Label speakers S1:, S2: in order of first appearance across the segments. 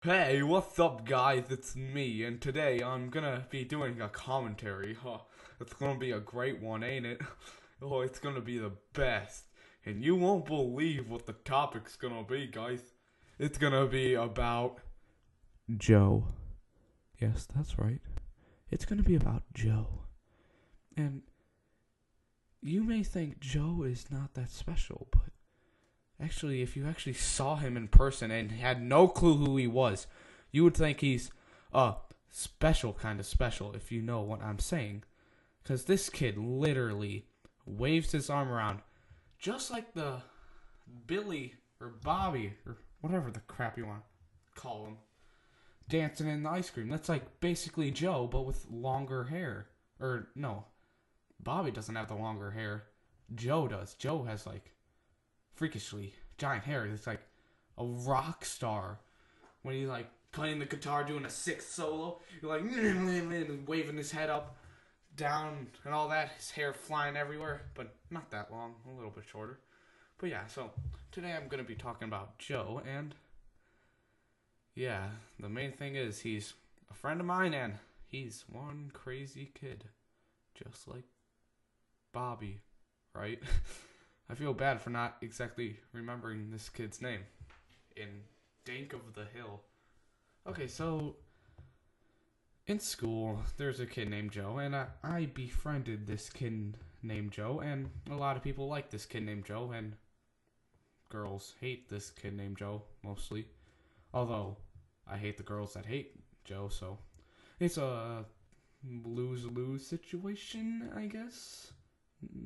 S1: Hey, what's up, guys? It's me, and today I'm gonna be doing a commentary. It's gonna be a great one, ain't it? Oh, it's gonna be the best. And you won't believe what the topic's gonna be, guys. It's gonna be about Joe. Yes, that's right. It's gonna be about Joe. And you may think Joe is not that special, but actually, if you actually saw him in person and had no clue who he was, you would think he's special, kind of special, if you know what I'm saying. Because this kid literally waves his arm around just like the Billy or Bobby or whatever the crap you want to call him, dancing in the ice cream. That's like basically Joe, but with longer hair. Or, no, Bobby doesn't have the longer hair. Joe does. Joe has like freakishly giant hair. It's like a rock star when he's like playing the guitar, doing a sixth solo. You're like waving his head up, down, and all that. His hair flying everywhere, but not that long, a little bit shorter. But yeah, so today I'm gonna be talking about Joe, and yeah, the main thing is he's a friend of mine, and he's one crazy kid, just like Bobby, right? I feel bad for not exactly remembering this kid's name in Dank of the Hill. Okay, so in school, there's a kid named Joe, and I befriended this kid named Joe, and a lot of people like this kid named Joe, and girls hate this kid named Joe, mostly. Although, I hate the girls that hate Joe, so it's a lose-lose situation, I guess.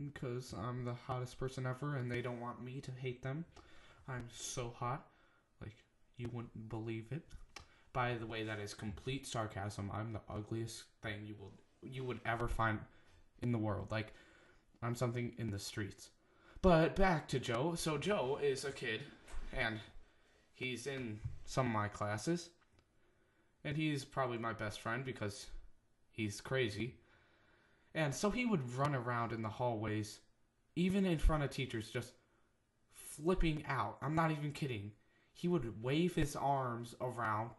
S1: Because I'm the hottest person ever and they don't want me to hate them. I'm so hot. Like, you wouldn't believe it. By the way, that is complete sarcasm. I'm the ugliest thing you would ever find in the world. Like, I'm something in the streets. But back to Joe. So Joe is a kid, and he's in some of my classes. And he's probably my best friend because he's crazy. And so he would run around in the hallways, even in front of teachers, just flipping out. I'm not even kidding. He would wave his arms around,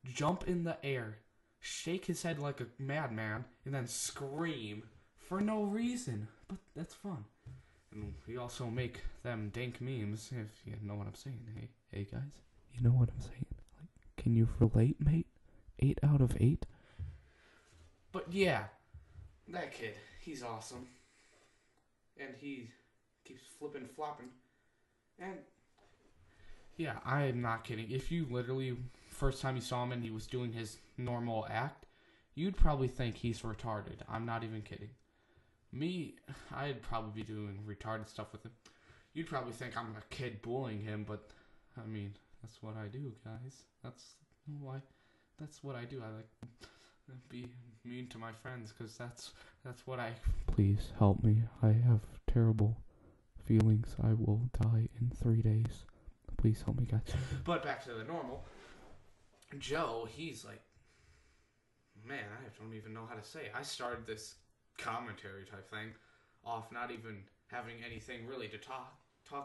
S1: jump in the air, shake his head like a madman, and then scream for no reason. But that's fun. And we also make them dank memes, if you know what I'm saying. Hey guys, you know what I'm saying? Like, can you relate, mate? 8 out of 8? But yeah. That kid, he's awesome. And he keeps flipping, flopping. And yeah, I am not kidding. If you literally, first time you saw him and he was doing his normal act, you'd probably think he's retarded. I'm not even kidding. Me, I'd probably be doing retarded stuff with him. You'd probably think I'm a kid bullying him, but I mean, that's what I do, guys. That's what I do. I like be mean to my friends because that's what I. Please help me. I have terrible feelings. I will die in 3 days. Please help me, guys. But back to the normal. Joe, he's like, man, I don't even know how to say it. I started this commentary type thing off not even having anything really to talk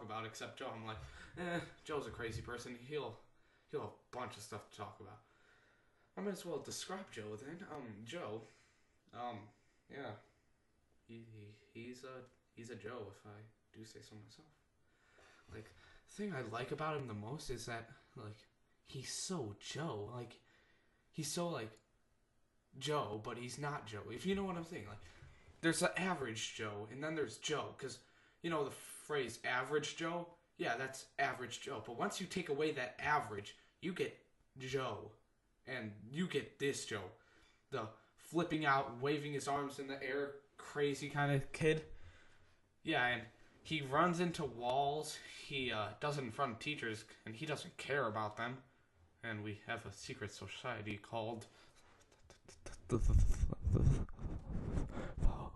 S1: about except Joe. I'm like, Joe's a crazy person. He'll have a bunch of stuff to talk about. I might as well describe Joe then. Joe, yeah, he's a Joe if I do say so myself. Like, the thing I like about him the most is that, like, he's so Joe. Like, he's so, like, Joe, but he's not Joe. If you know what I'm saying. Like, there's the average Joe, and then there's Joe. Because, you know the phrase average Joe? Yeah, that's average Joe. But once you take away that average, you get Joe. And you get this Joe. The flipping out, waving his arms in the air, crazy kind of kid. Yeah, and he runs into walls. He does it in front of teachers, and he doesn't care about them. And we have a secret society called the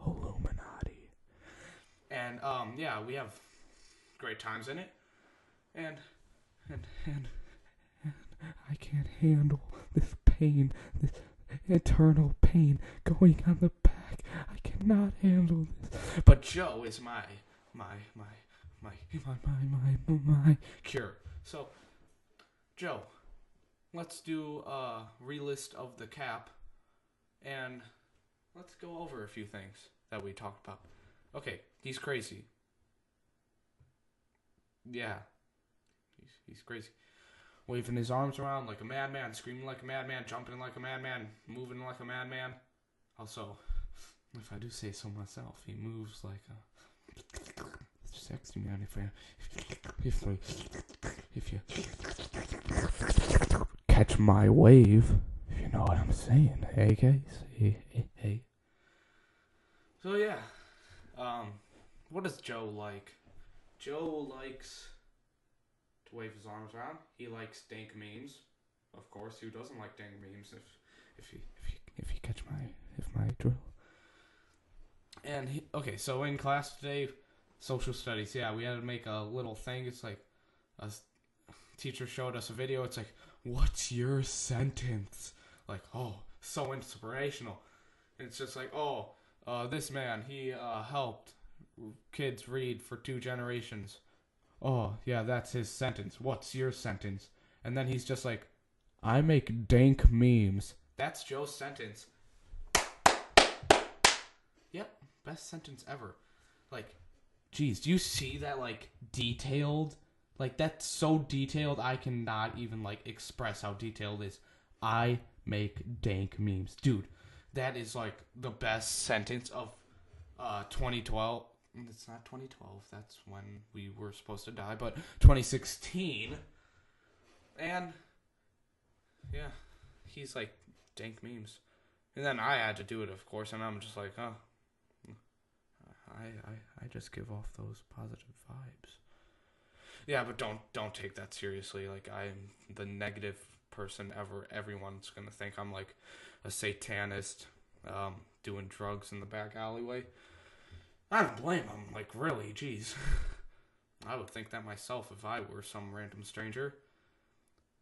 S1: Illuminati. And, yeah, we have great times in it. And I can't handle this pain, this eternal pain going on the back. I cannot handle this. But Joe is my cure. So, Joe, let's do a relist of the cap, and let's go over a few things that we talked about. Okay, he's crazy. Yeah, he's crazy. Waving his arms around like a madman, screaming like a madman, jumping like a madman, moving like a madman. Also, if I do say so myself, he moves like a sexy man. If you catch my wave, if you know what I'm saying, hey guys, hey. So yeah, what does Joe like? Joe likes to wave his arms around. He likes dank memes, of course. Who doesn't like dank memes? If you catch my drill. And okay, so in class today, social studies. Yeah, we had to make a little thing. It's like a teacher showed us a video. It's like, what's your sentence? Like, oh, so inspirational. And it's just like, oh, this man, he helped kids read for 2 generations. Oh, yeah, that's his sentence. What's your sentence? And then he's just like, I make dank memes. That's Joe's sentence. Yep, best sentence ever. Like, geez, do you see that, like, detailed? Like, that's so detailed, I cannot even, like, express how detailed it is. I make dank memes. Dude, that is, like, the best sentence of 2012. It's not 2012. That's when we were supposed to die, but 2016. And, yeah, he's, like, dank memes. And then I had to do it, of course, and I'm just like, oh. I just give off those positive vibes. Yeah, but don't take that seriously. Like, I'm the negative person ever. Everyone's gonna think I'm like a satanist, doing drugs in the back alleyway. I don't blame them. Like, really, geez. I would think that myself if I were some random stranger.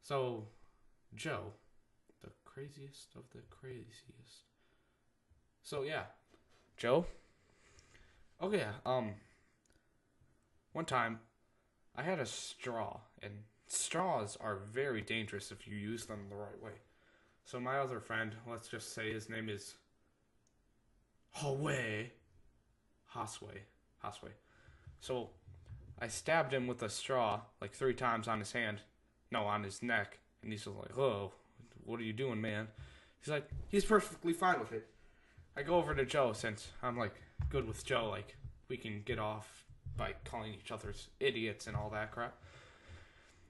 S1: So, Joe, the craziest of the craziest. So yeah, Joe. Oh yeah, one time, I had a straw, and straws are very dangerous if you use them the right way. So my other friend, let's just say his name is Hosway. So I stabbed him with a straw like 3 times on his hand, no, on his neck, and he's like, "Oh, what are you doing, man?" He's like, he's perfectly fine with it. I go over to Joe, since I'm like good with Joe, like we can get off by calling each other's idiots and all that crap.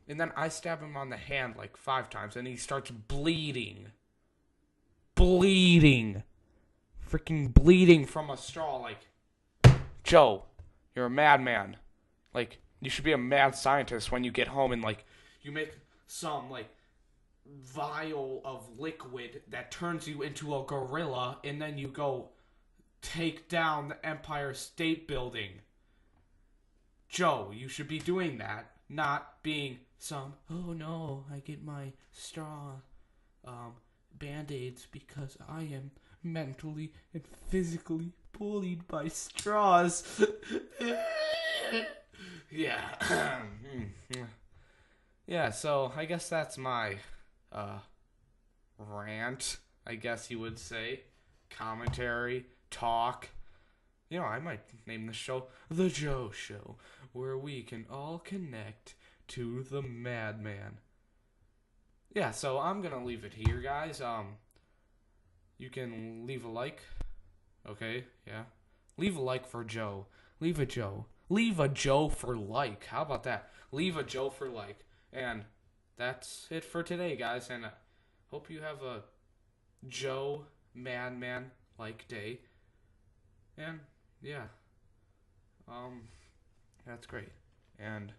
S1: And then I stab him on the hand like 5 times, and he starts bleeding. Freaking bleeding from a straw. Like, Joe, you're a madman. Like, you should be a mad scientist when you get home and, like, you make some, like, vial of liquid that turns you into a gorilla, and then you go take down the Empire State Building. Joe, you should be doing that, not being some, oh no, I get my straw band-aids because I am mentally and physically bullied by straws. Yeah. Yeah, so I guess that's my rant, I guess you would say. Commentary, talk. You know, I might name the show The Joe Show, where we can all connect to the madman. Yeah, so I'm gonna leave it here, guys. You can leave a like. Okay, yeah. Leave a like for Joe. Leave a Joe for like. How about that? Leave a Joe for like. And that's it for today, guys. And hope you have a Joe madman like day. And yeah, that's great. And